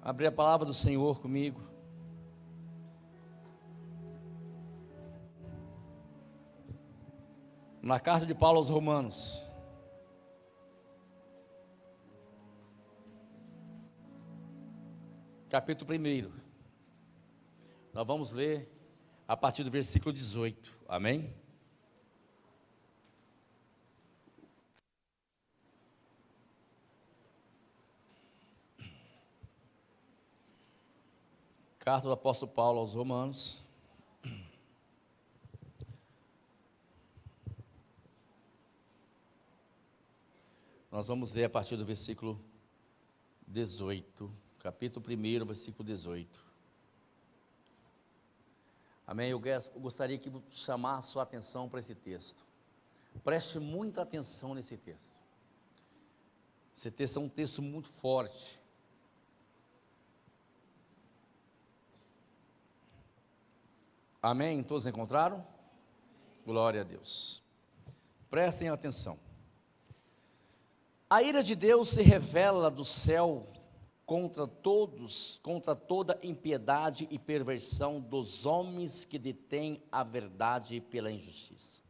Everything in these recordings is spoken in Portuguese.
abrir a palavra do Senhor comigo. Na carta de Paulo aos Romanos. Capítulo 1. Nós vamos ler a partir do versículo 18. Amém? Carta do apóstolo Paulo aos Romanos. Nós vamos ler a partir do versículo 18. Capítulo 1, versículo 18. Amém? Eu gostaria que chamar a sua atenção para esse texto. Preste muita atenção nesse texto. Esse texto é um texto muito forte. Amém? Todos encontraram? Glória a Deus. Prestem atenção. A ira de Deus se revela do céu contra toda impiedade e perversão dos homens que detêm a verdade pela injustiça.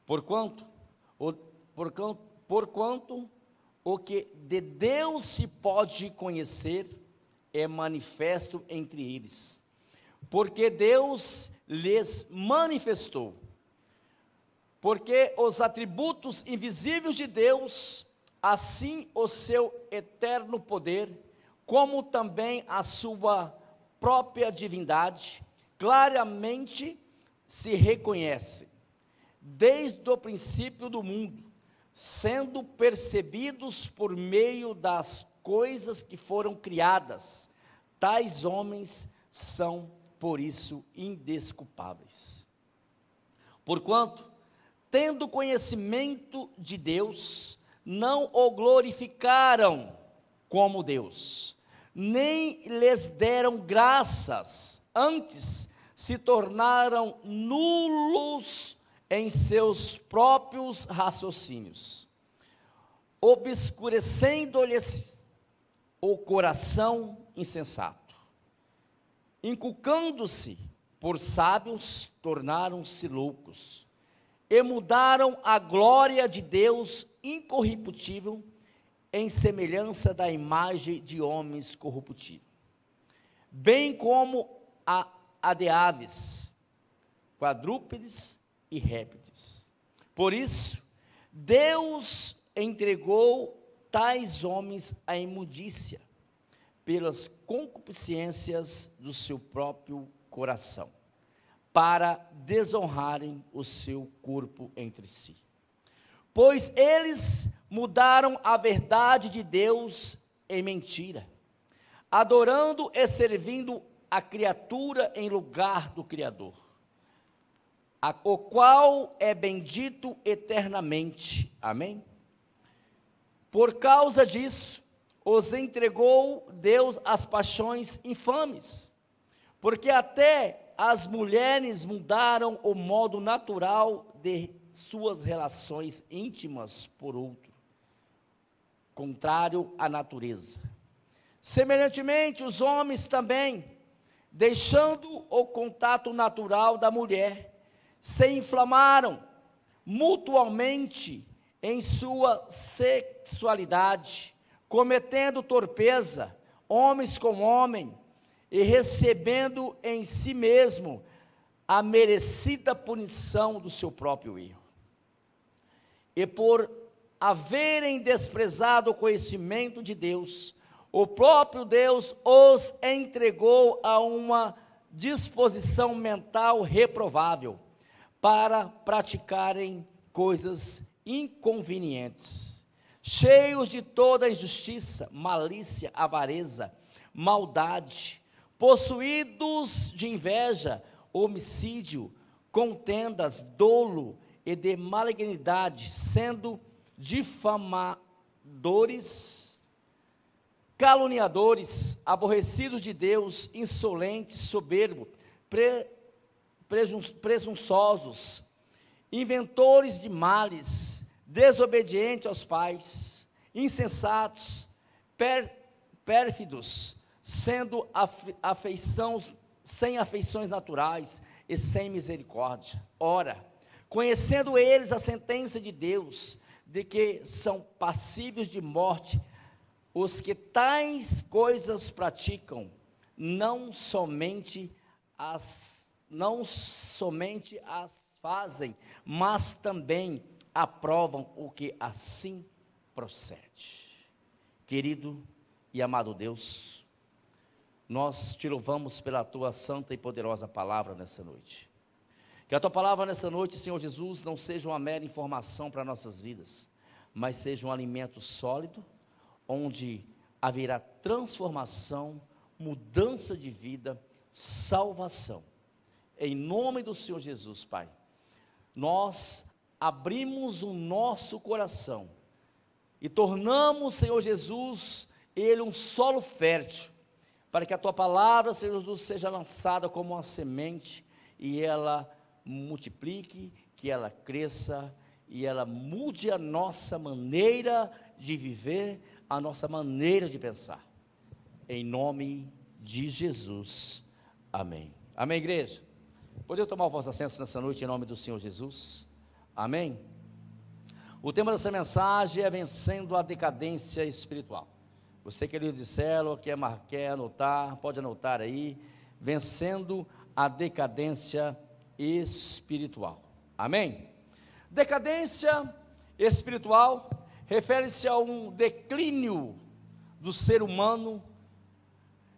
Porquanto o que de Deus se pode conhecer é manifesto entre eles, porque Deus lhes manifestou. Porque os atributos invisíveis de Deus, assim o seu eterno poder, como também a sua própria divindade, claramente se reconhecem, desde o princípio do mundo, sendo percebidos por meio das coisas que foram criadas. Tais homens são, por isso, indesculpáveis. Porquanto, tendo conhecimento de Deus, não o glorificaram como Deus, nem lhes deram graças, antes se tornaram nulos em seus próprios raciocínios, obscurecendo-lhes o coração insensato. Inculcando-se por sábios, tornaram-se loucos, e mudaram a glória de Deus incorruptível em semelhança da imagem de homens corruptíveis, bem como a de aves, quadrúpedes e répteis. Por isso, Deus entregou tais homens à imundícia, pelas concupiscências do seu próprio coração, para desonrarem o seu corpo entre si. Pois eles mudaram a verdade de Deus em mentira, adorando e servindo a criatura em lugar do Criador, o qual é bendito eternamente. Amém? Por causa disso, os entregou Deus às paixões infames, porque até as mulheres mudaram o modo natural de suas relações íntimas por outro, contrário à natureza. Semelhantemente, os homens também, deixando o contato natural da mulher, se inflamaram mutuamente em sua sexualidade, cometendo torpeza, homens com homem, e recebendo em si mesmo a merecida punição do seu próprio erro. E por haverem desprezado o conhecimento de Deus, o próprio Deus os entregou a uma disposição mental reprovável, para praticarem coisas inconvenientes, cheios de toda injustiça, malícia, avareza, maldade, possuídos de inveja, homicídio, contendas, dolo e de malignidade, sendo difamadores, caluniadores, aborrecidos de Deus, insolentes, soberbos, presunçosos, inventores de males, desobedientes aos pais, insensatos, pérfidos, sendo sem afeições naturais e sem misericórdia. Ora, conhecendo eles a sentença de Deus, de que são passíveis de morte os que tais coisas praticam, não somente as fazem, mas também aprovam o que assim procede. Querido e amado Deus, nós te louvamos pela tua santa e poderosa palavra nessa noite. Que a tua palavra nessa noite, Senhor Jesus, não seja uma mera informação para nossas vidas, mas seja um alimento sólido, onde haverá transformação, mudança de vida, salvação. Em nome do Senhor Jesus, Pai, nós abrimos o nosso coração e tornamos, Senhor Jesus, ele um solo fértil, para que a tua palavra, Senhor Jesus, seja lançada como uma semente e ela multiplique, que ela cresça e ela mude a nossa maneira de viver, a nossa maneira de pensar. Em nome de Jesus. Amém. Amém, igreja? Poder tomar o vosso assento nessa noite em nome do Senhor Jesus? Amém? O tema dessa mensagem é vencendo a decadência espiritual. Você que é líder de célula, quer anotar, pode anotar aí. Vencendo a decadência espiritual. Amém? Decadência espiritual refere-se a um declínio do ser humano,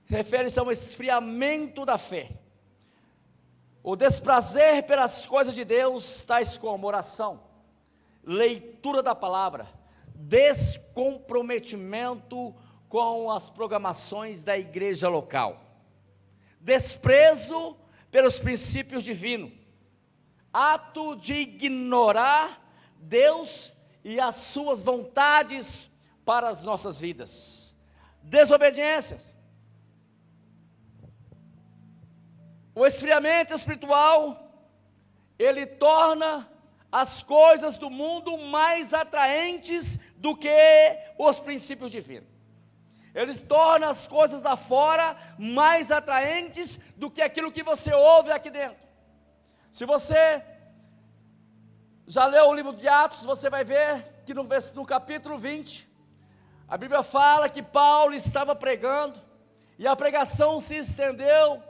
refere-se a um esfriamento da fé, o desprazer pelas coisas de Deus, tais como oração, leitura da palavra, descomprometimento com as programações da igreja local, desprezo pelos princípios divinos, ato de ignorar Deus e as suas vontades para as nossas vidas, desobediência. O esfriamento espiritual, ele torna as coisas do mundo mais atraentes do que os princípios divinos. Ele torna as coisas da fora mais atraentes do que aquilo que você ouve aqui dentro. Se você já leu o livro de Atos, você vai ver que no capítulo 20, a Bíblia fala que Paulo estava pregando, e a pregação se estendeu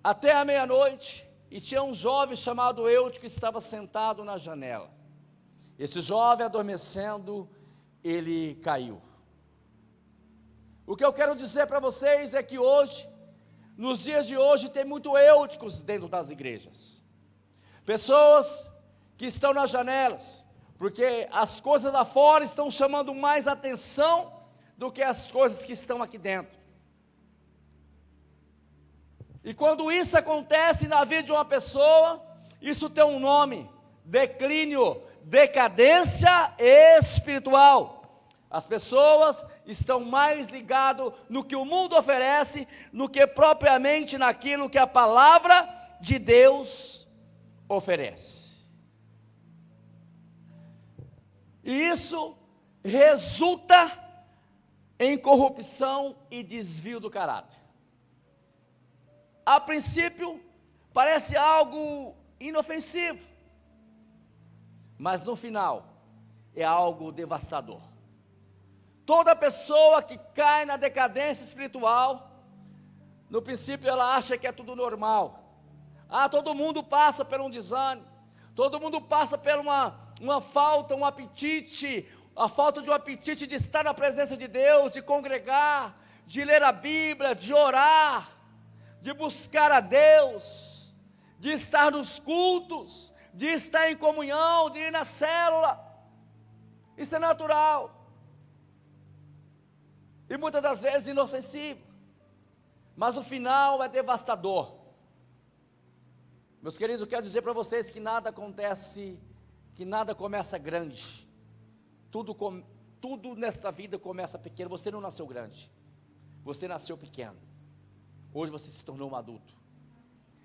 até a meia-noite, e tinha um jovem chamado Eutico que estava sentado na janela. Esse jovem, adormecendo, ele caiu. O que eu quero dizer para vocês é que hoje, nos dias de hoje, tem muito Eúticos dentro das igrejas. Pessoas que estão nas janelas, porque as coisas lá fora estão chamando mais atenção do que as coisas que estão aqui dentro. E quando isso acontece na vida de uma pessoa, isso tem um nome: declínio, decadência espiritual. As pessoas estão mais ligadas no que o mundo oferece, do que propriamente naquilo que a palavra de Deus oferece. E isso resulta em corrupção e desvio do caráter. A princípio, parece algo inofensivo, mas no final, é algo devastador. Toda pessoa que cai na decadência espiritual, no princípio ela acha que é tudo normal. Todo mundo passa por um desânimo, todo mundo passa por uma falta, um apetite, a falta de um apetite de estar na presença de Deus, de congregar, de ler a Bíblia, de orar, de buscar a Deus, de estar nos cultos, de estar em comunhão, de ir na célula. Isso é natural. E muitas das vezes inofensivo, mas o final é devastador. Meus queridos, eu quero dizer para vocês que nada acontece, que nada começa grande. Tudo nesta vida começa pequeno. Você não nasceu grande, você nasceu pequeno. Hoje você se tornou um adulto.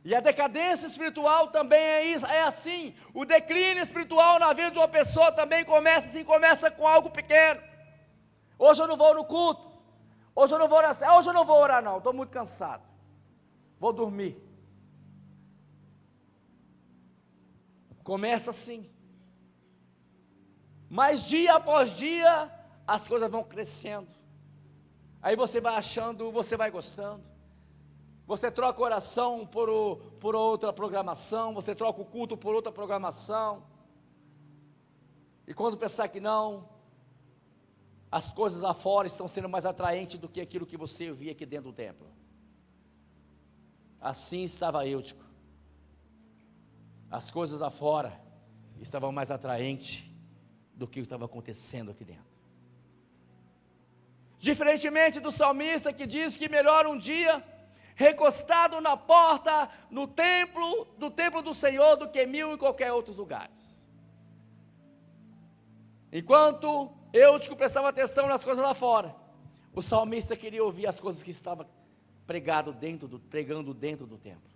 E a decadência espiritual também é assim. O declínio espiritual na vida de uma pessoa também começa assim, começa com algo pequeno. Hoje eu não vou no culto. Hoje eu não vou orar, hoje eu não vou orar não, estou muito cansado. Vou dormir. Começa assim. Mas dia após dia, as coisas vão crescendo. Aí você vai achando, você vai gostando. Você troca a oração por outra programação, você troca o culto por outra programação. E quando pensar que não, as coisas lá fora estão sendo mais atraentes do que aquilo que você via aqui dentro do templo. Assim estava Eutico. As coisas lá fora estavam mais atraentes do que estava acontecendo aqui dentro. Diferentemente do salmista que diz que melhor um dia recostado na porta do templo do Senhor do que 1000 em qualquer outros lugares. Enquanto Eutico prestava atenção nas coisas lá fora, o salmista queria ouvir as coisas que estava pregando dentro do templo.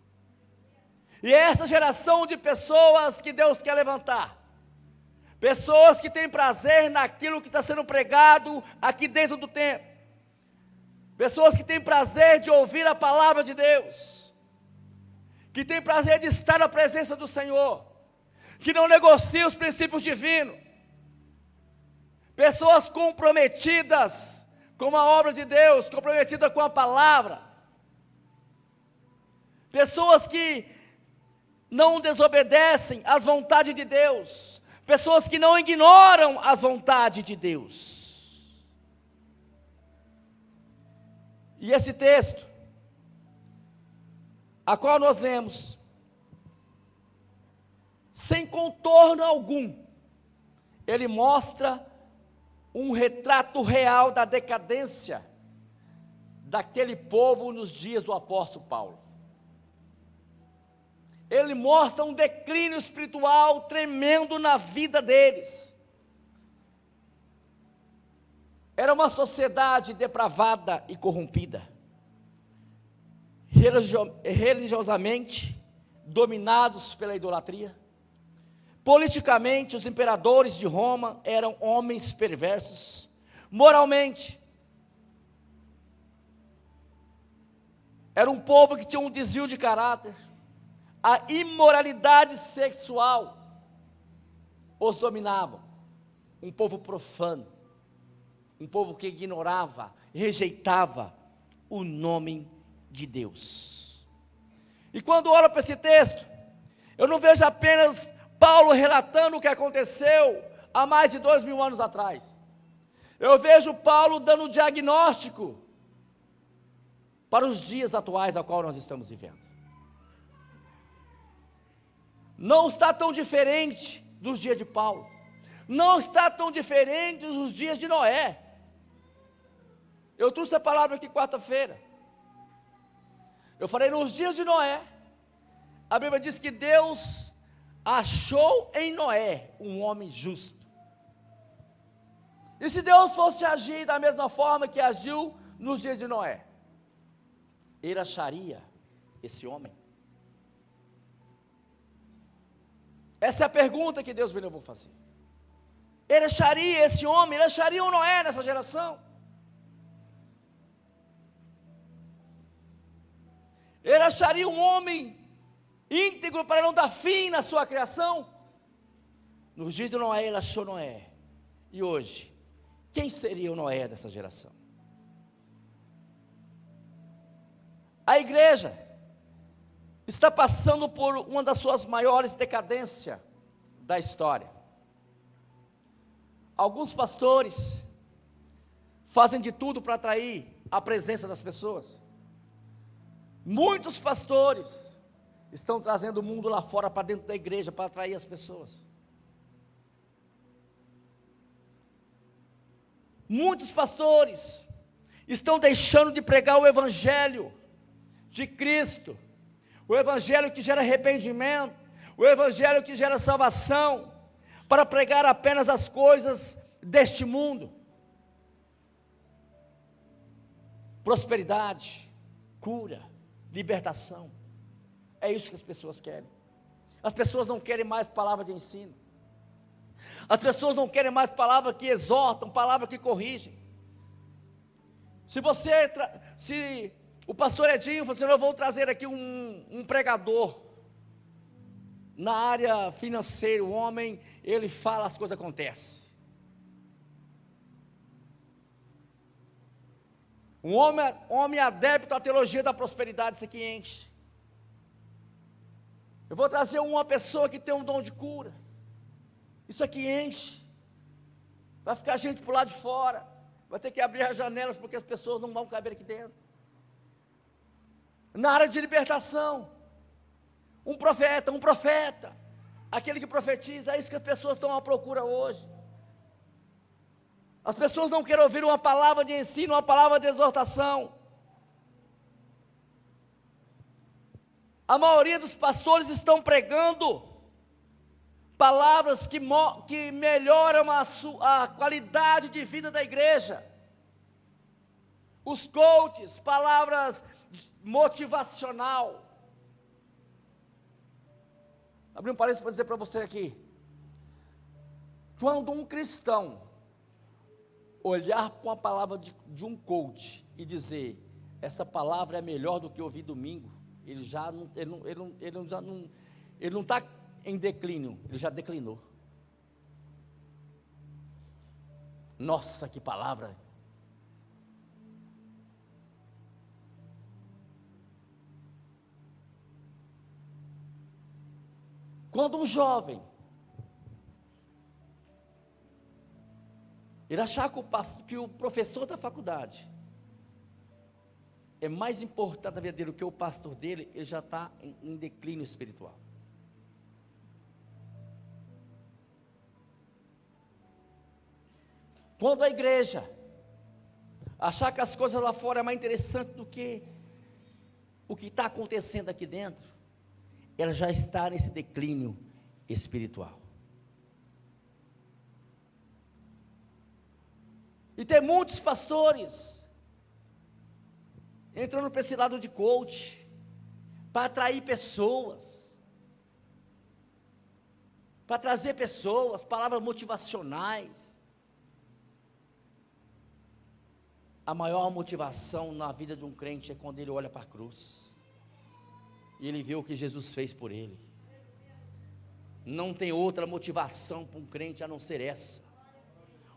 E é essa geração de pessoas que Deus quer levantar. Pessoas que têm prazer naquilo que está sendo pregado aqui dentro do templo. Pessoas que têm prazer de ouvir a palavra de Deus. Que têm prazer de estar na presença do Senhor. Que não negociam os princípios divinos. Pessoas comprometidas com a obra de Deus, comprometidas com a palavra. Pessoas que não desobedecem às vontades de Deus. Pessoas que não ignoram as vontades de Deus. E esse texto, a qual nós lemos, sem contorno algum, ele mostra um retrato real da decadência daquele povo nos dias do apóstolo Paulo. Ele mostra um declínio espiritual tremendo na vida deles. Era uma sociedade depravada e corrompida, religiosamente dominados pela idolatria. Politicamente, os imperadores de Roma eram homens perversos. Moralmente, era um povo que tinha um desvio de caráter. A imoralidade sexual os dominava. Um povo profano, um povo que ignorava, rejeitava o nome de Deus. E quando olho para esse texto, eu não vejo apenas Paulo relatando o que aconteceu há mais de 2000 anos atrás. Eu vejo Paulo dando um diagnóstico para os dias atuais a qual nós estamos vivendo. Não está tão diferente dos dias de Paulo. Não está tão diferente dos dias de Noé. Eu trouxe a palavra aqui quarta-feira. Eu falei, nos dias de Noé, a Bíblia diz que Deus achou em Noé um homem justo. E se Deus fosse agir da mesma forma que agiu nos dias de Noé, Ele acharia esse homem? Essa é a pergunta que Deus me levou a fazer. Ele acharia esse homem, ele acharia um Noé nessa geração? Ele acharia um homem íntegro para não dar fim na sua criação? Nos dias de Noé, ele achou Noé. E hoje, quem seria o Noé dessa geração? A igreja está passando por uma das suas maiores decadências da história. Alguns pastores fazem de tudo para atrair a presença das pessoas. Muitos pastores estão trazendo o mundo lá fora para dentro da igreja para atrair as pessoas. Muitos pastores estão deixando de pregar o evangelho de Cristo, o evangelho que gera arrependimento, o evangelho que gera salvação, para pregar apenas as coisas deste mundo. Prosperidade, cura, libertação. É isso que as pessoas querem. As pessoas não querem mais palavra de ensino. As pessoas não querem mais palavra que exortam, palavra que corrigem. Se o pastor Edinho falou assim, eu vou trazer aqui um pregador na área financeira, o homem, ele fala, as coisas acontecem. Um homem adepto à teologia da prosperidade, isso aqui enche. Eu vou trazer uma pessoa que tem um dom de cura, isso aqui enche. Vai ficar gente por lá de fora, vai ter que abrir as janelas, porque as pessoas não vão caber aqui dentro. Na área de libertação, um profeta, aquele que profetiza, é isso que as pessoas estão à procura hoje. As pessoas não querem ouvir uma palavra de ensino, uma palavra de exortação. A maioria dos pastores estão pregando palavras que melhoram a qualidade de vida da igreja. Os coaches, palavras motivacional. Abri um parênteses para dizer para você aqui. Quando um cristão olhar para uma palavra de um coach e dizer, essa palavra é melhor do que eu ouvi domingo, ele não está em declínio, ele já declinou. Nossa, que palavra! Quando um jovem ele achar que o professor da faculdade é mais importante na vida dele do que o pastor dele, ele já está em declínio espiritual. Quando a igreja achar que as coisas lá fora é mais interessante do que o que está acontecendo aqui dentro, ela já está nesse declínio espiritual. E tem muitos pastores entrando para esse lado de coach, para atrair pessoas, para trazer pessoas, palavras motivacionais. A maior motivação na vida de um crente é quando ele olha para a cruz e ele vê o que Jesus fez por ele. Não tem outra motivação para um crente a não ser essa: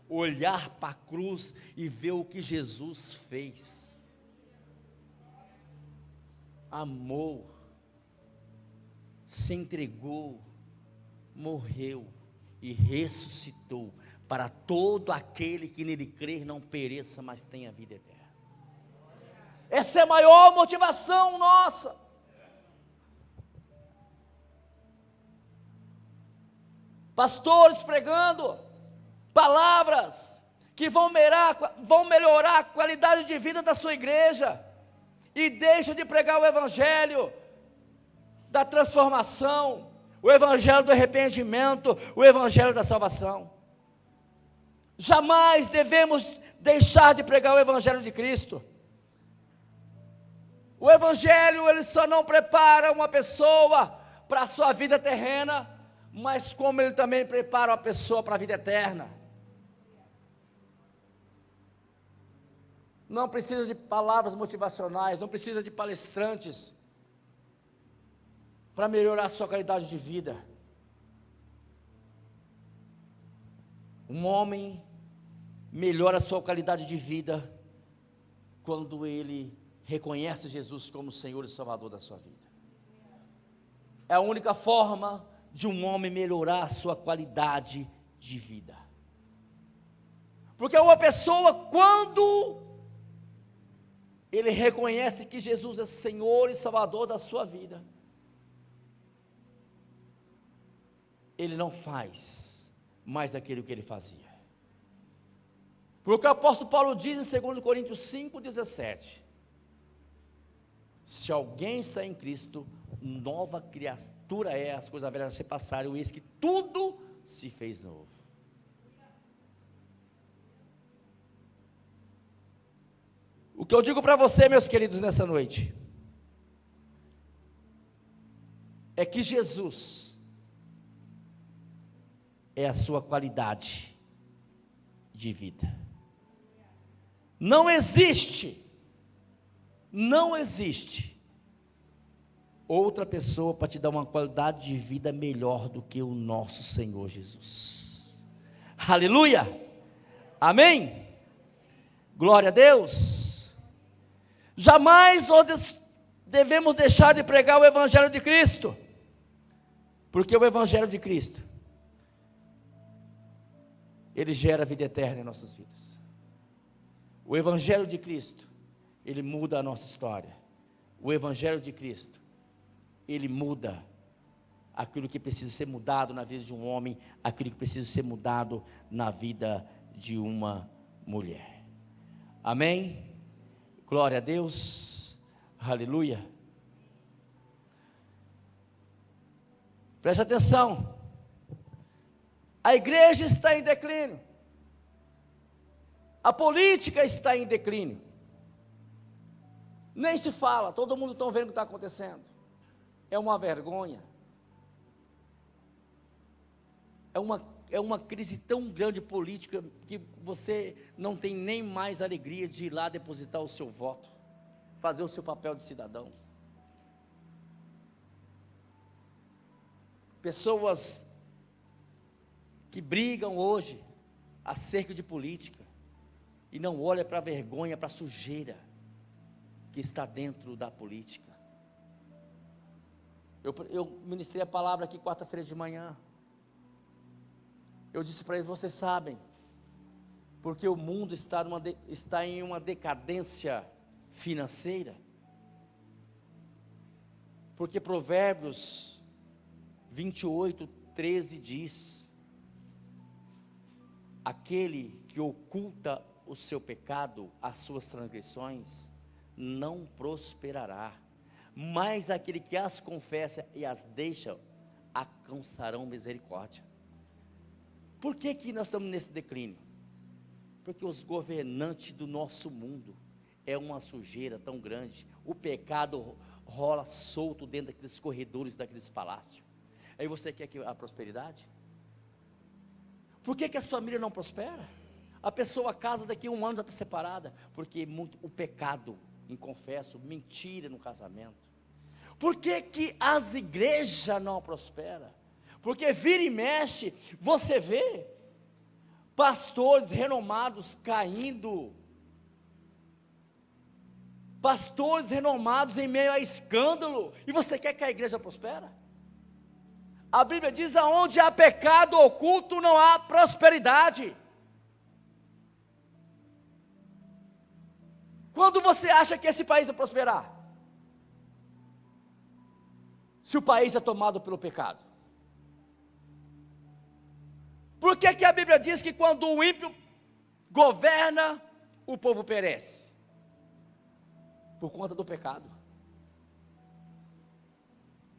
olhar para a cruz e ver o que Jesus fez. Amou, se entregou, morreu e ressuscitou, para todo aquele que nele crer não pereça, mas tenha vida eterna. Essa é a maior motivação nossa. Pastores pregando palavras que vão melhorar a qualidade de vida da sua igreja, e deixa de pregar o evangelho da transformação, o evangelho do arrependimento, o evangelho da salvação. Jamais devemos deixar de pregar o evangelho de Cristo. O evangelho, ele só não prepara uma pessoa para a sua vida terrena, mas como ele também prepara uma pessoa para a vida eterna. Não precisa de palavras motivacionais, não precisa de palestrantes para melhorar a sua qualidade de vida. Um homem melhora a sua qualidade de vida quando ele reconhece Jesus como Senhor e Salvador da sua vida. É a única forma de um homem melhorar a sua qualidade de vida. Porque uma pessoa, quando ele reconhece que Jesus é Senhor e Salvador da sua vida, ele não faz mais aquilo que ele fazia. Porque o apóstolo Paulo diz em 2 Coríntios 5,17: se alguém está em Cristo, nova criatura é, as coisas velhas se passaram, eis que tudo se fez novo. O que eu digo para você, meus queridos, nessa noite, é que Jesus é a sua qualidade de vida. Não existe outra pessoa para te dar uma qualidade de vida melhor do que o nosso Senhor Jesus. Aleluia! Amém? Glória a Deus! Jamais nós devemos deixar de pregar o Evangelho de Cristo, porque o Evangelho de Cristo, ele gera vida eterna em nossas vidas. O Evangelho de Cristo, ele muda a nossa história. O Evangelho de Cristo, ele muda aquilo que precisa ser mudado na vida de um homem, aquilo que precisa ser mudado na vida de uma mulher. Amém? Glória a Deus. Aleluia. Preste atenção. A igreja está em declínio. A política está em declínio. Nem se fala, todo mundo está vendo o que está acontecendo. É uma vergonha. É uma crise tão grande política que você não tem nem mais alegria de ir lá depositar o seu voto, fazer o seu papel de cidadão. Pessoas que brigam hoje acerca de política e não olham para a vergonha, para a sujeira que está dentro da política. Eu ministrei a palavra aqui quarta-feira de manhã. Eu disse para eles: vocês sabem, porque o mundo está em uma decadência financeira, porque Provérbios 28:13 diz: aquele que oculta o seu pecado, as suas transgressões, não prosperará, mas aquele que as confessa e as deixa, alcançarão misericórdia. Por que nós estamos nesse declínio? Porque os governantes do nosso mundo é uma sujeira tão grande, o pecado rola solto dentro daqueles corredores, daqueles palácios. Aí você quer que a prosperidade? Por que as famílias não prosperam? A pessoa casa, daqui a um ano já está separada, porque o pecado, inconfesso, mentira no casamento. Por que as igrejas não prosperam? Porque vira e mexe, você vê pastores renomados caindo, pastores renomados em meio a escândalo, e você quer que a igreja prospere? A Bíblia diz: aonde há pecado oculto não há prosperidade. Quando você acha que esse país vai prosperar? Se o país é tomado pelo pecado. Por que a Bíblia diz que quando o ímpio governa, o povo perece? Por conta do pecado.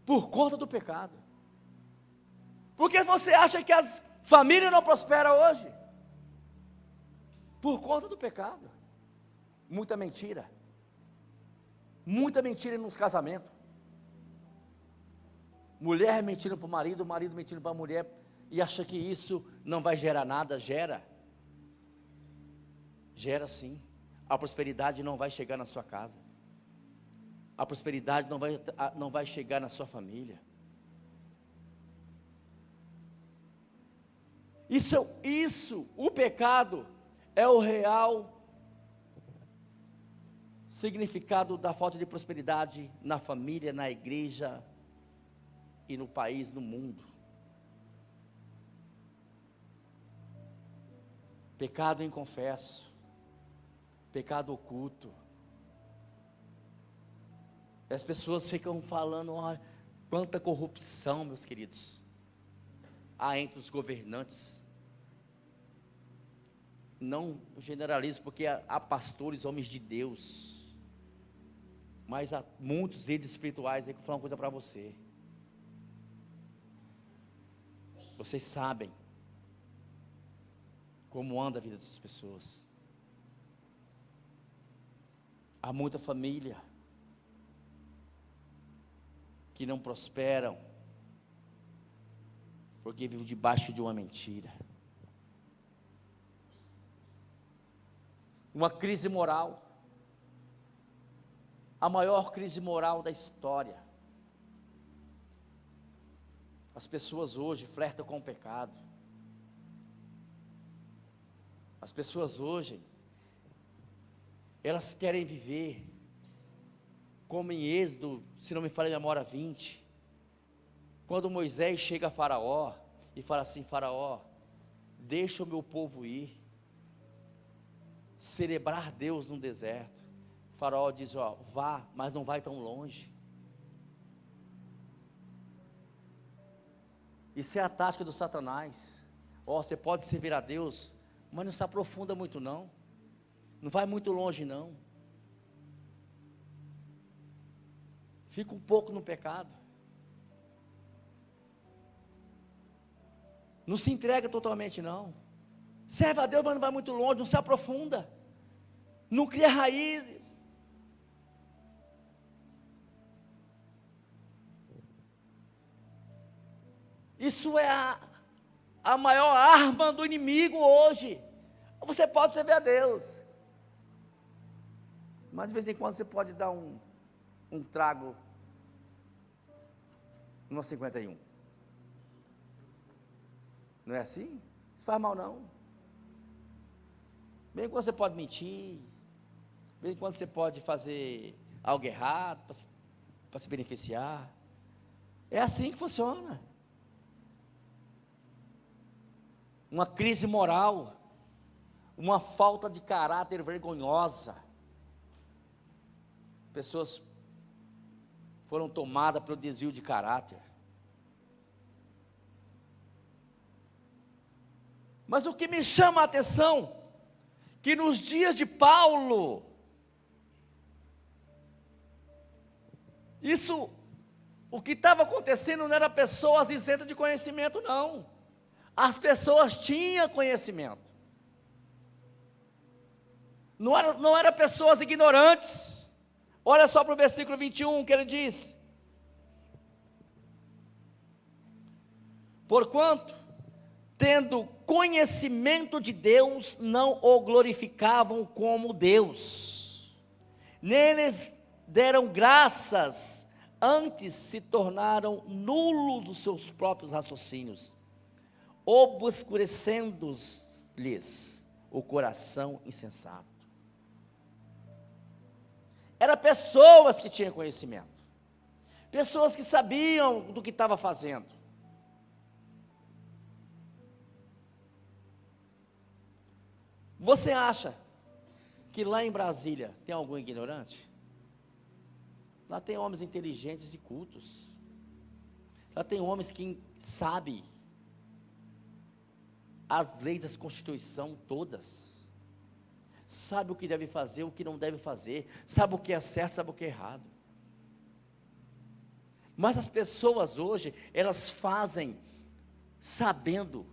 Por conta do pecado. Por que você acha que as famílias não prosperam hoje? Por conta do pecado. Muita mentira nos casamentos, mulher mentindo para o marido mentindo para a mulher, e acha que isso não vai gerar nada. Gera sim. A prosperidade não vai chegar na sua casa, a prosperidade não vai chegar na sua família. O pecado é o real significado da falta de prosperidade na família, na igreja e no país, no mundo. Pecado inconfesso, pecado oculto. As pessoas ficam falando: olha, quanta corrupção, meus queridos, há entre os governantes. Não generalizo, porque há pastores, homens de Deus, mas há muitos líderes espirituais aí que eu vou falar uma coisa para você. Vocês sabem como anda a vida dessas pessoas. Há muita família que não prosperam porque vivem debaixo de uma mentira. uma crise moral, a maior crise moral da história. As pessoas hoje flertam com o pecado. As pessoas hoje, elas querem viver como em Êxodo, se não me falha a memória, 20, quando Moisés chega a Faraó e fala assim: Faraó, deixa o meu povo ir, celebrar Deus no deserto. Faraó diz: ó, vá, mas não vai tão longe. Isso é a tática do Satanás. Ó, você pode servir a Deus, mas não se aprofunda muito não, não vai muito longe não, fica um pouco no pecado, não se entrega totalmente não, serve a Deus, mas não vai muito longe, não se aprofunda, não cria raízes. Isso é a maior arma do inimigo hoje. Você pode servir a Deus, mas de vez em quando você pode dar um trago no 51. Não é assim? Isso faz mal não. Bem quando você pode mentir, bem quando você pode fazer algo errado para se beneficiar. É assim que funciona. Uma crise moral, uma falta de caráter vergonhosa. Pessoas foram tomadas pelo desvio de caráter. Mas o que me chama a atenção, que nos dias de Paulo, o que estava acontecendo não era pessoas isentas de conhecimento, não. As pessoas tinham conhecimento. Não era pessoas ignorantes. Olha só para o versículo 21 que ele diz: porquanto, tendo conhecimento de Deus, não o glorificavam como Deus, neles deram graças, antes se tornaram nulos os seus próprios raciocínios, obscurecendo-lhes o coração insensato. Eram pessoas que tinham conhecimento, pessoas que sabiam do que estava fazendo. Você acha que lá em Brasília tem algum ignorante? Lá tem homens inteligentes e cultos. Lá tem homens que sabem as leis da Constituição todas. Sabe o que deve fazer, o que não deve fazer. Sabe o que é certo, sabe o que é errado. Mas as pessoas hoje, elas fazem sabendo,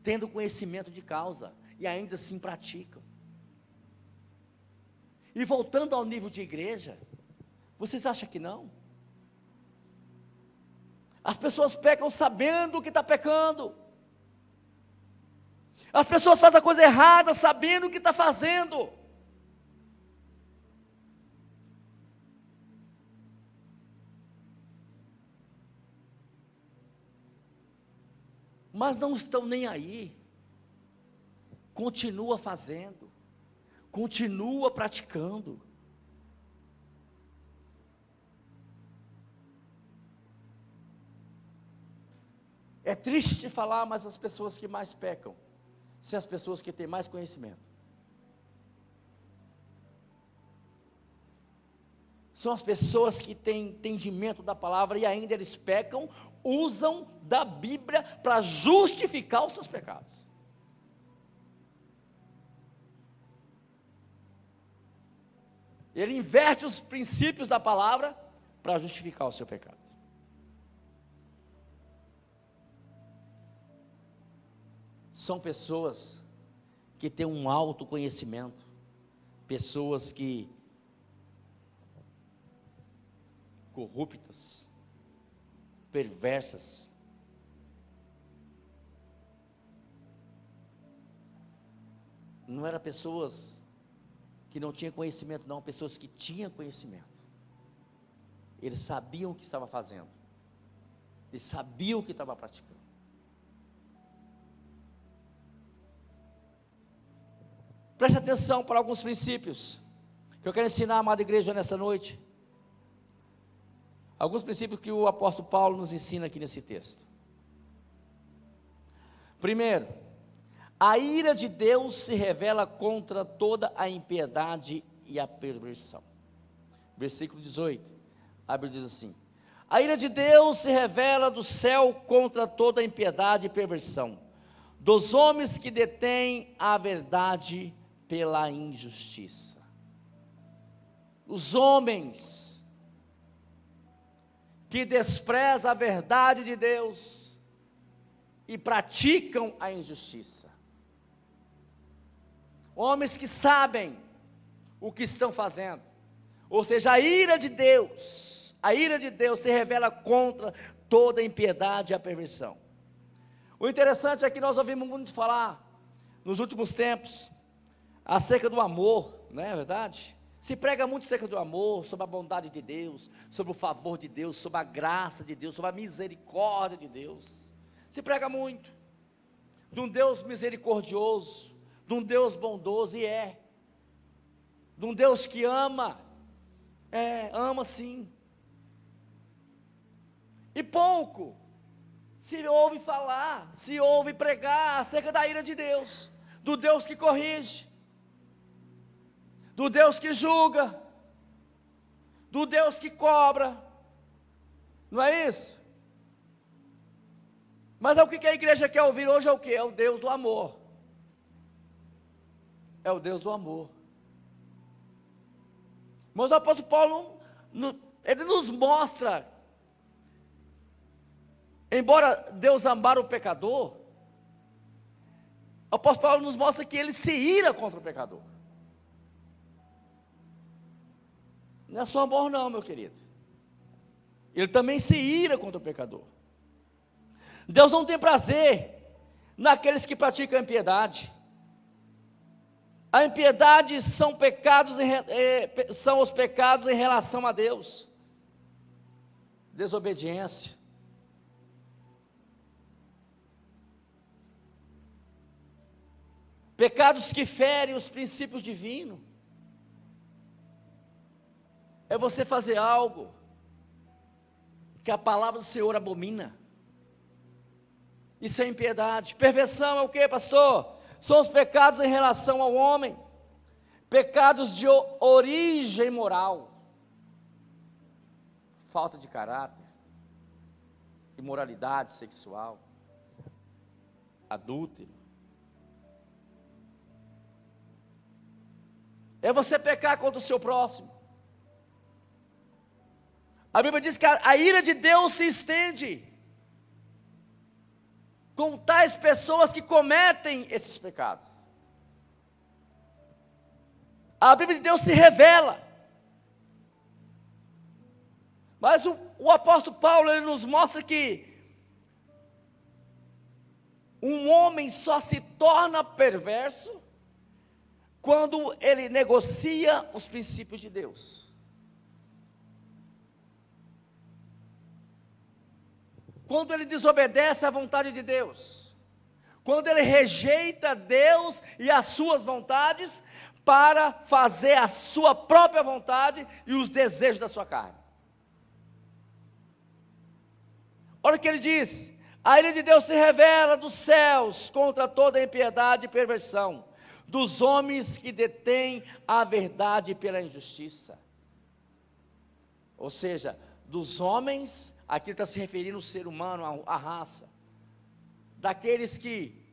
tendo conhecimento de causa, e ainda assim praticam. E voltando ao nível de igreja, vocês acham que não? As pessoas pecam sabendo que está pecando. As pessoas fazem a coisa errada sabendo o que está fazendo. Mas não estão nem aí. Continua fazendo. Continua praticando. É triste te falar, mas as pessoas que mais pecam são as pessoas que têm mais conhecimento. São as pessoas que têm entendimento da palavra e ainda eles pecam, usam da Bíblia para justificar os seus pecados. Ele inverte os princípios da palavra para justificar o seu pecado. São pessoas que têm um autoconhecimento, pessoas que corruptas, perversas, não eram pessoas que não tinham conhecimento, não, pessoas que tinham conhecimento. Eles sabiam o que estavam fazendo, eles sabiam o que estavam praticando. Preste atenção para alguns princípios que eu quero ensinar a amada igreja nessa noite. Alguns princípios que o apóstolo Paulo nos ensina aqui nesse texto. Primeiro, a ira de Deus se revela contra toda a impiedade e a perversão. Versículo 18, a Bíblia diz assim: a ira de Deus se revela do céu contra toda a impiedade e perversão, dos homens que detêm a verdade pela injustiça. Os homens que desprezam a verdade de Deus e praticam a injustiça. Homens que sabem o que estão fazendo. Ou seja, a ira de Deus se revela contra toda a impiedade e a perversão. O interessante é que nós ouvimos muito falar, nos últimos tempos, acerca do amor, não é verdade? Se prega muito acerca do amor, sobre a bondade de Deus, sobre o favor de Deus, sobre a graça de Deus, sobre a misericórdia de Deus. Se prega muito de um Deus misericordioso, de um Deus bondoso, de um Deus que ama, ama sim. E pouco se ouve falar, se ouve pregar acerca da ira de Deus, do Deus que corrige, do Deus que julga, do Deus que cobra, não é isso? Mas é o que a igreja quer ouvir hoje, é o que? É o Deus do amor, é o Deus do amor. Mas o apóstolo Paulo, ele nos mostra, embora Deus amar o pecador, o apóstolo Paulo nos mostra que ele se ira contra o pecador. Não é só amor não, meu querido. Ele também se ira contra o pecador. Deus não tem prazer naqueles que praticam a impiedade. A impiedade são os pecados em relação a Deus. Desobediência. Pecados que ferem os princípios divinos. É você fazer algo que a palavra do Senhor abomina. Isso é impiedade. Perversão é o que, pastor? São os pecados em relação ao homem. Pecados de origem moral. Falta de caráter. Imoralidade sexual. Adúltero. É você pecar contra o seu próximo. A Bíblia diz que a ira de Deus se estende com tais pessoas que cometem esses pecados. A Bíblia de Deus se revela. Mas o apóstolo Paulo, ele nos mostra que um homem só se torna perverso quando ele negocia os princípios de Deus. Quando ele desobedece à vontade de Deus, quando ele rejeita Deus e as suas vontades para fazer a sua própria vontade e os desejos da sua carne. Olha o que ele diz: a ira de Deus se revela dos céus contra toda impiedade e perversão, dos homens que detêm a verdade pela injustiça. Ou seja, dos homens. Aqui está se referindo ao ser humano, à raça, daqueles que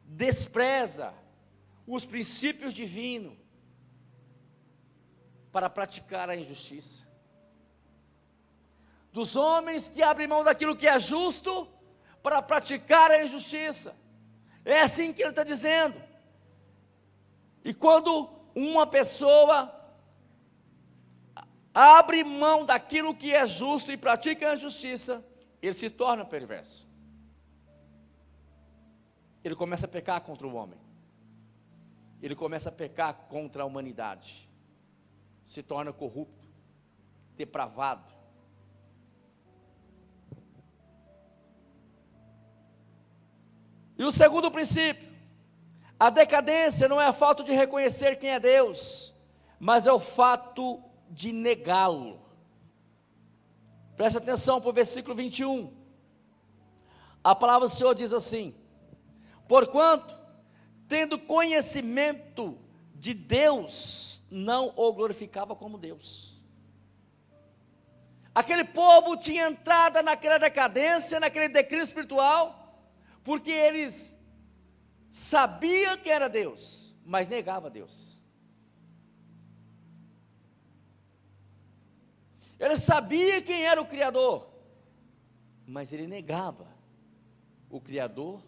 despreza os princípios divinos para praticar a injustiça, dos homens que abrem mão daquilo que é justo para praticar a injustiça. É assim que ele está dizendo. E quando uma pessoa abre mão daquilo que é justo e pratica a injustiça, ele se torna perverso. Ele começa a pecar contra o homem. ele começa a pecar contra a humanidade, se torna corrupto, depravado. E o segundo princípio, a decadência não é a falta de reconhecer quem é Deus, mas é o fato de negá-lo. Preste atenção para o versículo 21. A palavra do Senhor diz assim: porquanto, tendo conhecimento de Deus, não o glorificava como Deus. Aquele povo tinha entrado naquela decadência, naquele declínio espiritual, porque eles sabiam que era Deus, mas negava Deus. Ele sabia quem era o Criador, mas ele negava o Criador,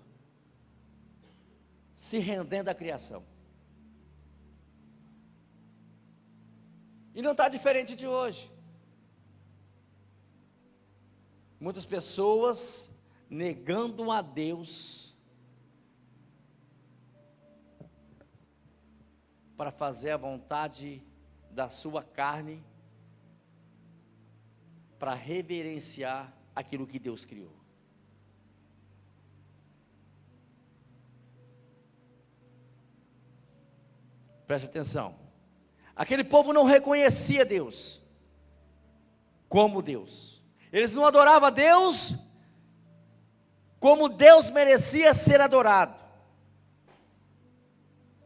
se rendendo à criação. E não está diferente de hoje. Muitas pessoas negando a Deus para fazer a vontade da sua carne, para reverenciar aquilo que Deus criou. Preste atenção. Aquele povo não reconhecia Deus como Deus. Eles não adoravam a Deus como Deus merecia ser adorado.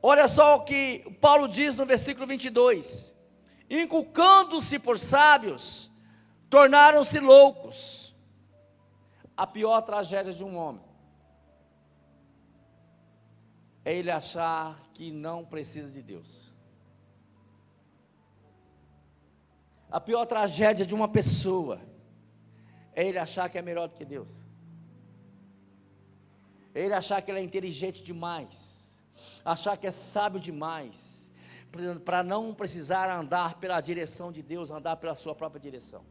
Olha só o que Paulo diz no versículo 22. Inculcando-se por sábios, tornaram-se loucos. A pior tragédia de um homem é ele achar que não precisa de Deus. A pior tragédia de uma pessoa é ele achar que é melhor do que Deus. É ele achar que ele é inteligente demais, achar que é sábio demais, para não precisar andar pela direção de Deus, andar pela sua própria direção.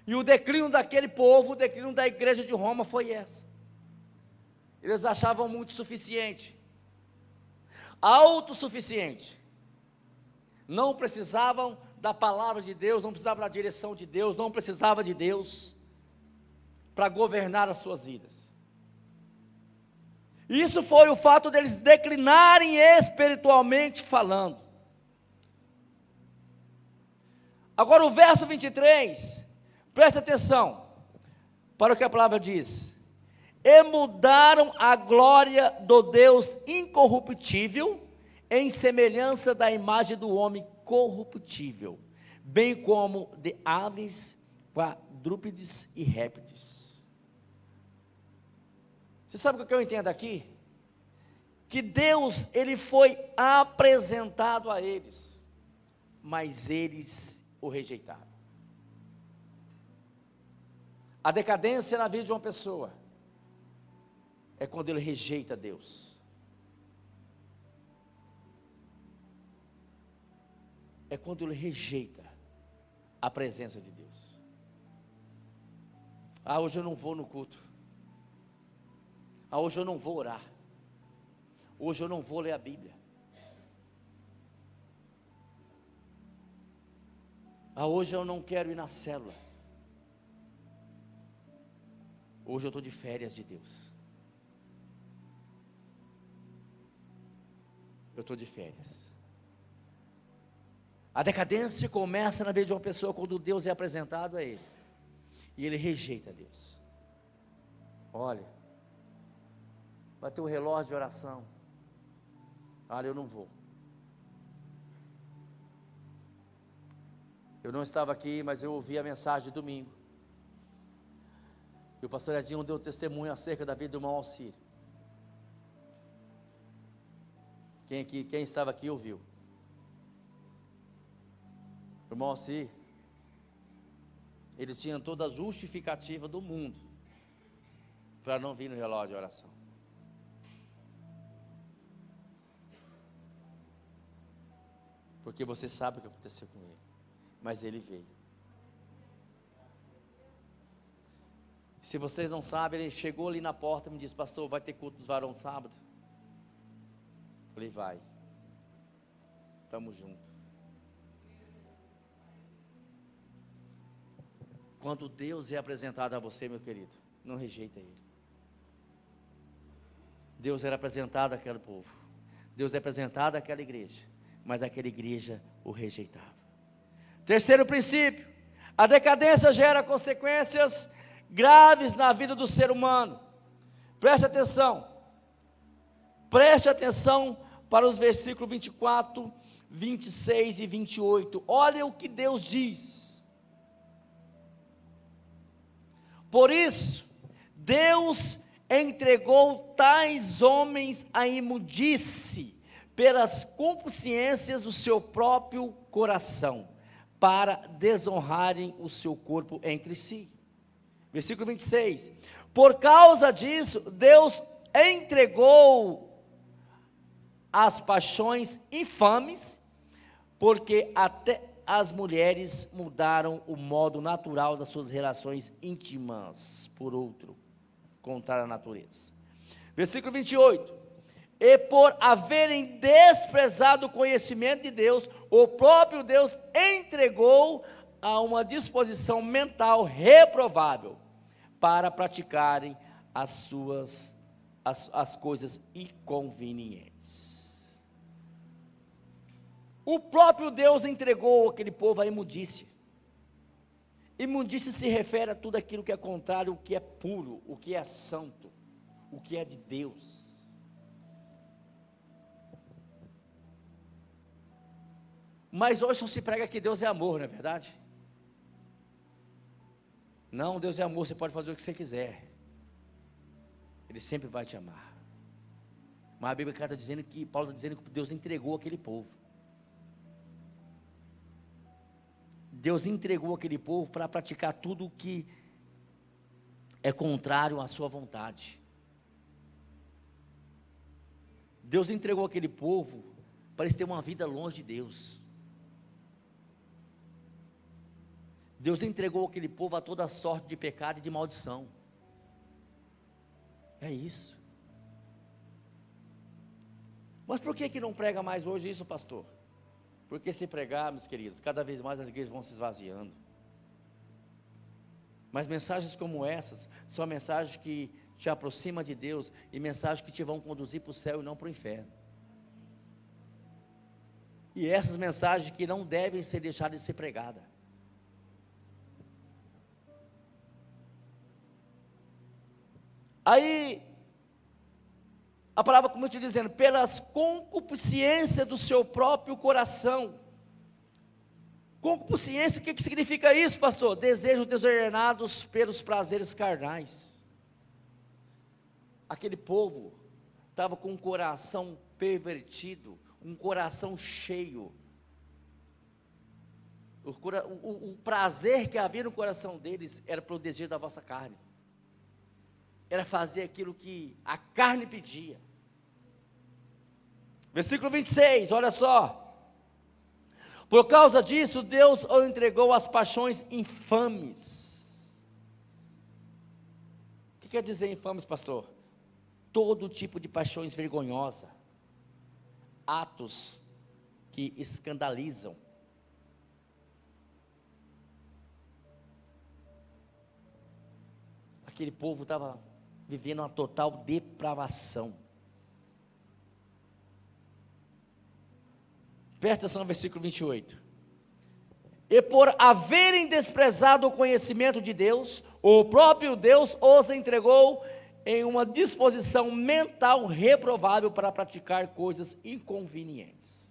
E o declínio daquele povo, o declínio da igreja de Roma foi essa. Eles achavam muito suficiente, autossuficiente. Não precisavam da palavra de Deus, não precisavam da direção de Deus, não precisavam de Deus para governar as suas vidas. Isso foi o fato deles declinarem espiritualmente falando. Agora o verso 23, presta atenção para o que a palavra diz. E mudaram a glória do Deus incorruptível em semelhança da imagem do homem corruptível, bem como de aves, quadrúpedes e répteis. Você sabe o que eu entendo aqui? Que Deus, ele foi apresentado a eles, mas eles o rejeitaram. A decadência na vida de uma pessoa é quando ele rejeita Deus. É quando ele rejeita a presença de Deus. Ah, hoje eu não vou no culto. Ah, hoje eu não vou orar. Hoje eu não vou ler a Bíblia. Ah, hoje eu não quero ir na célula. Hoje eu estou de férias de Deus. Eu estou de férias. A decadência começa na vida de uma pessoa quando Deus é apresentado a ele. E ele rejeita Deus. Olha, vai ter um relógio de oração. Olha, eu não vou. Eu não estava aqui, mas eu ouvi a mensagem de domingo. E o pastor Edinho deu testemunho acerca da vida do irmão Alcir. Quem estava aqui ouviu. O irmão Alcir, ele tinha toda a justificativa do mundo para não vir no relógio de oração. Porque você sabe o que aconteceu com ele. Mas ele veio. Se vocês não sabem, ele chegou ali na porta e me disse: pastor, vai ter culto dos varões sábado? Falei, vai. Estamos juntos. Quando Deus é apresentado a você, meu querido, não rejeita Ele. Deus era apresentado àquele povo. Deus é apresentado àquela igreja. Mas aquela igreja o rejeitava. Terceiro princípio. A decadência gera consequências graves na vida do ser humano. Preste atenção. Preste atenção para os versículos 24, 26 e 28. Olha o que Deus diz. Por isso, Deus entregou tais homens à imundície, pelas consciências do seu próprio coração, para desonrarem o seu corpo entre si. Versículo 26. Por causa disso, Deus entregou as paixões infames, porque até as mulheres mudaram o modo natural das suas relações íntimas por outro, contrário à natureza. Versículo 28. E por haverem desprezado o conhecimento de Deus, o próprio Deus entregou a uma disposição mental reprovável, para praticarem as coisas inconvenientes. O próprio Deus entregou aquele povo à imundície. Imundície se refere a tudo aquilo que é contrário, o que é puro, o que é santo, o que é de Deus. Mas hoje só se prega que Deus é amor, não é verdade? Não, Deus é amor, você pode fazer o que você quiser. Ele sempre vai te amar. Mas a Bíblia está dizendo que, Paulo está dizendo que Deus entregou aquele povo. Deus entregou aquele povo para praticar tudo o que é contrário à sua vontade. Deus entregou aquele povo para eles terem uma vida longe de Deus. Deus entregou aquele povo a toda sorte de pecado e de maldição. É isso. Mas por que não prega mais hoje isso, pastor? Porque se pregar, meus queridos, cada vez mais as igrejas vão se esvaziando. Mas mensagens como essas, são mensagens que te aproximam de Deus, e mensagens que te vão conduzir para o céu e não para o inferno. E essas mensagens que não devem ser deixadas de ser pregadas. Aí, a palavra começa dizendo, pelas concupiscências do seu próprio coração. Concupiscência, o que significa isso, pastor? Desejos desordenados pelos prazeres carnais. Aquele povo estava com um coração pervertido, um coração cheio. O prazer que havia no coração deles era pelo desejo da vossa carne. Era fazer aquilo que a carne pedia. Versículo 26, olha só. Por causa disso, Deus o entregou às paixões infames. O que quer dizer infames, pastor? Todo tipo de paixões vergonhosas, atos que escandalizam. Aquele povo estava vivendo uma total depravação. Presta atenção no versículo 28. E por haverem desprezado o conhecimento de Deus, o próprio Deus os entregou em uma disposição mental reprovável para praticar coisas inconvenientes.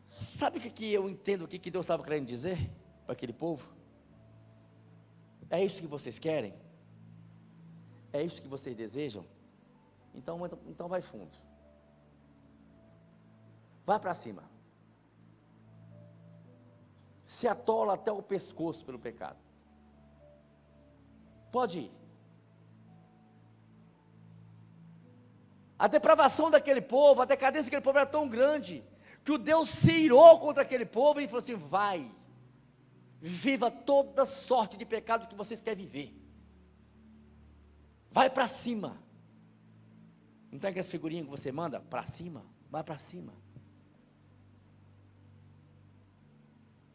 Sabe o que eu entendo, o que Deus estava querendo dizer para aquele povo? É isso que vocês querem? É isso que vocês desejam? Então vai fundo. Vai para cima. Se atola até o pescoço pelo pecado. Pode ir. A depravação daquele povo, a decadência daquele povo era tão grande, que o Deus se irou contra aquele povo e falou assim, vai, viva toda sorte de pecado que vocês querem viver. Vai para cima. Não tem aquelas figurinhas que você manda para cima? Vai para cima.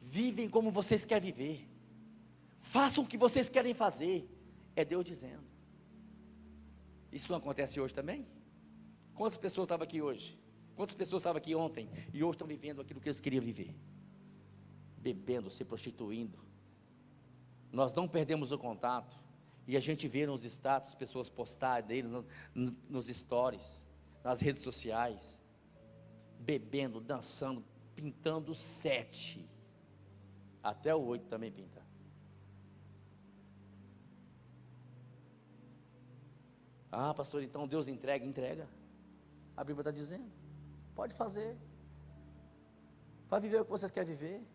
Vivem como vocês querem viver. Façam o que vocês querem fazer. É Deus dizendo. Isso não acontece hoje também? Quantas pessoas estavam aqui hoje? Quantas pessoas estavam aqui ontem e hoje estão vivendo aquilo que eles queriam viver? Bebendo, se prostituindo. Nós não perdemos o contato. E a gente vê nos status, pessoas postarem deles, nos stories, nas redes sociais. Bebendo, dançando, pintando 7. Até o 8 também pinta. Ah, pastor, então Deus entrega? Entrega. A Bíblia está dizendo. Pode fazer. Vai viver o que vocês querem viver.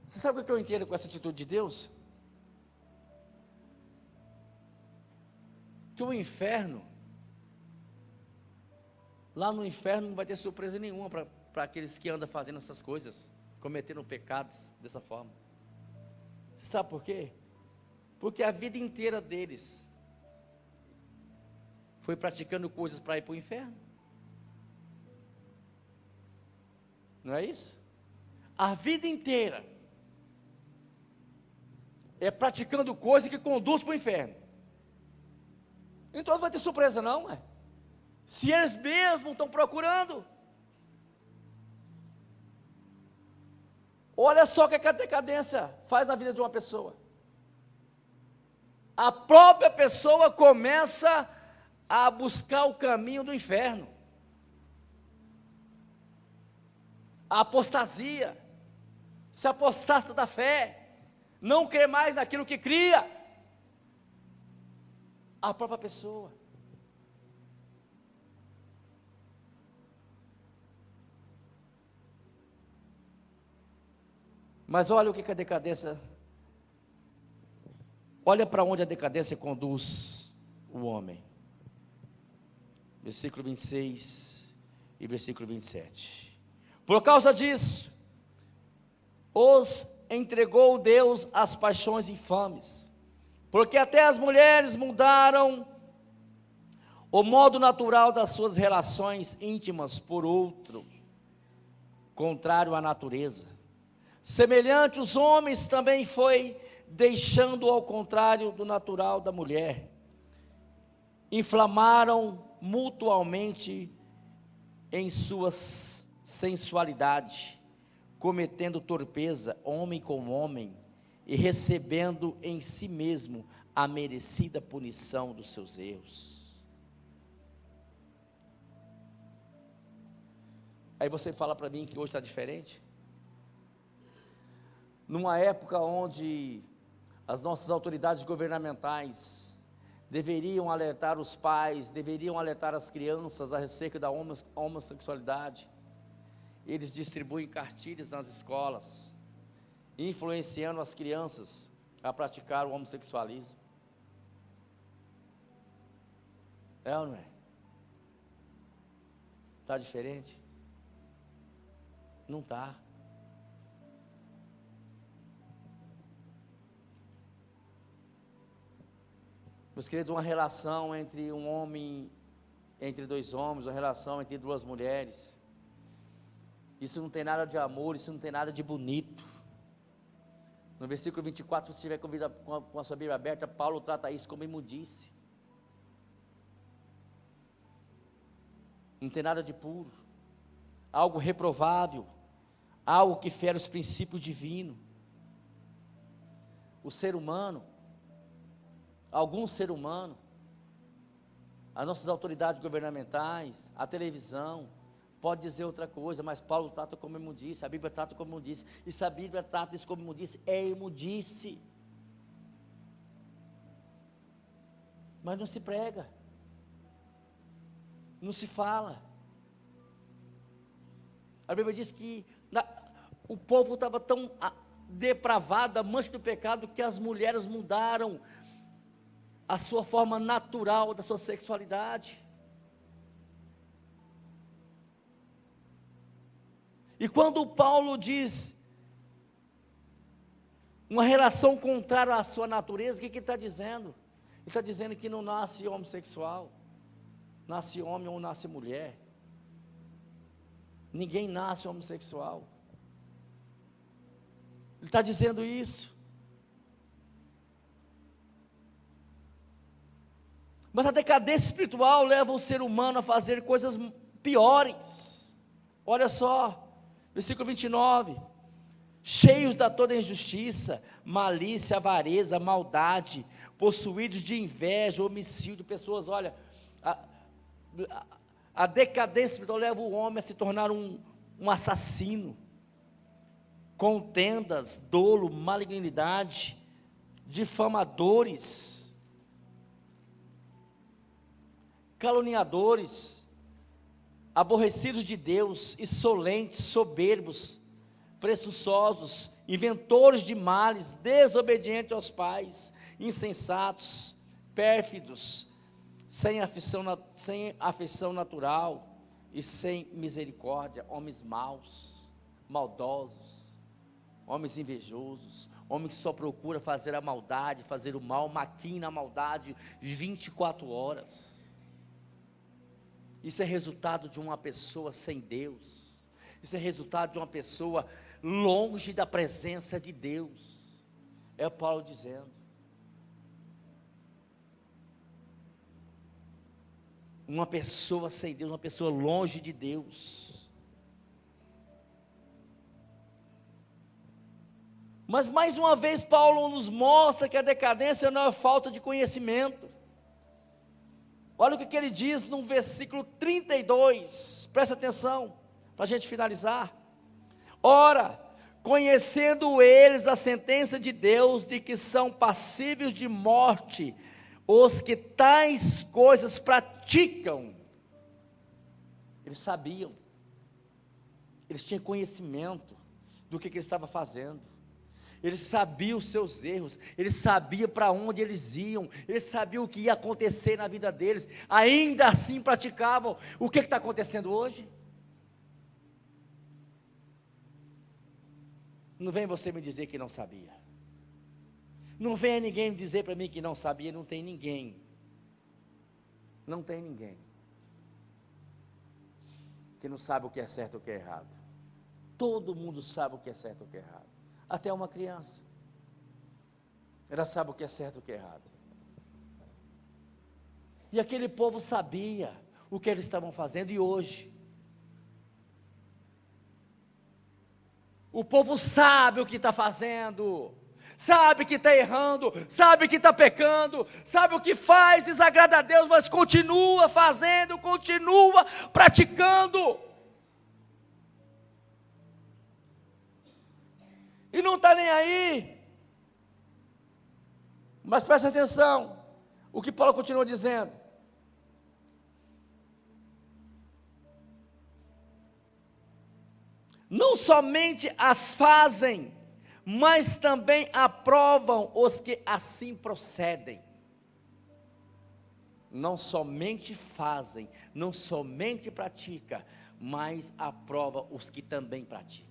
Você sabe o que eu entendo com essa atitude de Deus? Que o inferno, lá no inferno não vai ter surpresa nenhuma para aqueles que andam fazendo essas coisas, cometendo pecados dessa forma. Você sabe por quê? Porque a vida inteira deles foi praticando coisas para ir para o inferno. Não é isso? A vida inteira é praticando coisas que conduz para o inferno. Então não vai ter surpresa não, é? Se eles mesmos estão procurando. Olha só o que a decadência faz na vida de uma pessoa. A própria pessoa começa a buscar o caminho do inferno. A apostasia, se apostasta da fé, não crê mais naquilo que cria. A própria pessoa. Mas olha o que a decadência, olha para onde a decadência conduz o homem. Versículo 26 e versículo 27. Por causa disso, os entregou Deus às paixões infames, porque até as mulheres mudaram o modo natural das suas relações íntimas por outro, contrário à natureza. Semelhante os homens também foi deixando ao contrário do natural da mulher. Inflamaram mutuamente em sua sensualidade, cometendo torpeza, homem com homem, e recebendo em si mesmo a merecida punição dos seus erros. Aí você fala para mim que hoje está diferente? Numa época onde as nossas autoridades governamentais deveriam alertar os pais, deveriam alertar as crianças a respeito da homossexualidade, eles distribuem cartilhas nas escolas, influenciando as crianças a praticar o homossexualismo. É ou não é? Está diferente? Não está. Meus queridos, uma relação entre um homem, entre dois homens, uma relação entre duas mulheres, isso não tem nada de amor, isso não tem nada de bonito. No versículo 24, se estiver com a sua Bíblia aberta, Paulo trata isso como imundice. Não tem nada de puro, algo reprovável, algo que fere os princípios divinos. O ser humano, algum ser humano, as nossas autoridades governamentais, a televisão, pode dizer outra coisa, mas Paulo trata como imundice, a Bíblia trata como imundice, e se a Bíblia trata isso como imundice, é imundice. Mas não se prega, não se fala. A Bíblia diz que o povo estava tão depravado, mancha do pecado, que as mulheres mudaram a sua forma natural da sua sexualidade. E quando Paulo diz uma relação contrária à sua natureza. O que ele está dizendo? Ele está dizendo que não nasce homossexual, nasce homem ou nasce mulher. Ninguém nasce homossexual. Ele está dizendo isso. Mas a decadência espiritual leva o ser humano a fazer coisas piores. Olha só, versículo 29. Cheios da toda injustiça, malícia, avareza, maldade, possuídos de inveja, homicídio, pessoas, olha, a decadência espiritual leva o homem a se tornar um assassino, contendas, dolo, malignidade, difamadores, caluniadores, aborrecidos de Deus, insolentes, soberbos, presunçosos, inventores de males, desobedientes aos pais, insensatos, pérfidos, sem afeição natural e sem misericórdia, homens maus, maldosos, homens invejosos, homens que só procuram fazer a maldade, fazer o mal, maquina a maldade 24 horas. Isso é resultado de uma pessoa sem Deus. Isso é resultado de uma pessoa longe da presença de Deus. É Paulo dizendo. Uma pessoa sem Deus, uma pessoa longe de Deus. Mas mais uma vez Paulo nos mostra que a decadência não é falta de conhecimento. Olha o que ele diz no versículo 32, presta atenção, para a gente finalizar. Ora, conhecendo eles a sentença de Deus, de que são passíveis de morte, os que tais coisas praticam. Eles sabiam, eles tinham conhecimento do que ele estava fazendo. Eles sabiam os seus erros, eles sabiam para onde eles iam, eles sabiam o que ia acontecer na vida deles, ainda assim praticavam. O que está acontecendo hoje? Não vem você me dizer que não sabia, não venha ninguém dizer para mim que não sabia. Não tem ninguém que não sabe o que é certo e o que é errado. Todo mundo sabe o que é certo e o que é errado. Até uma criança, ela sabe o que é certo e o que é errado. E aquele povo sabia o que eles estavam fazendo. E hoje, o povo sabe o que está fazendo, sabe que está errando, sabe que está pecando, sabe o que faz, desagrada a Deus, mas continua fazendo, continua praticando. E não está nem aí. Mas presta atenção, o que Paulo continua dizendo. Não somente as fazem, mas também aprovam os que assim procedem. Não somente fazem, não somente praticam, mas aprova os que também praticam.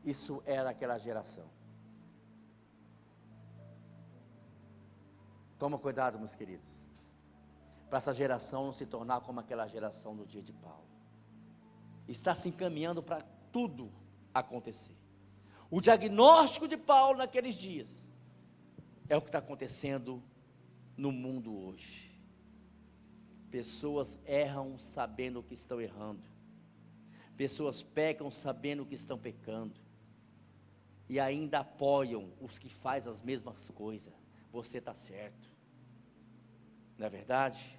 Isso era aquela geração. Toma cuidado, meus queridos, para essa geração não se tornar como aquela geração do dia de Paulo. Está se encaminhando para tudo acontecer. O diagnóstico de Paulo naqueles dias é o que está acontecendo no mundo hoje. Pessoas erram sabendo que estão errando. Pessoas pecam sabendo que estão pecando. E ainda apoiam os que fazem as mesmas coisas. Você está certo, não é verdade?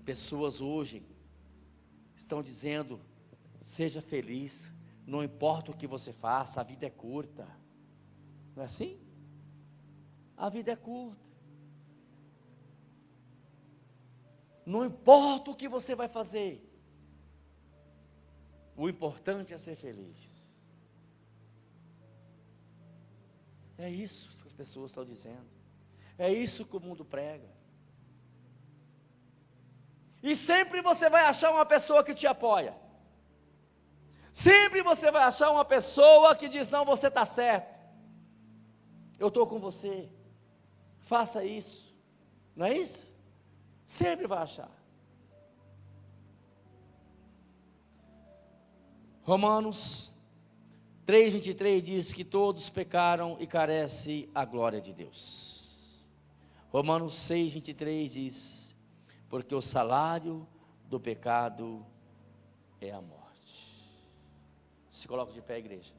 Pessoas hoje estão dizendo: seja feliz, não importa o que você faça, a vida é curta. Não é assim? A vida é curta. Não importa o que você vai fazer, o importante é ser feliz. É isso que as pessoas estão dizendo. É isso que o mundo prega. E sempre você vai achar uma pessoa que te apoia. Sempre você vai achar uma pessoa que diz: não, você está certo, eu estou com você, faça isso, não é isso? Sempre vai achar. Romanos 3,23 diz que todos pecaram e carecem a glória de Deus. Romanos 6,23 diz: porque o salário do pecado é a morte. Se coloca de pé, igreja.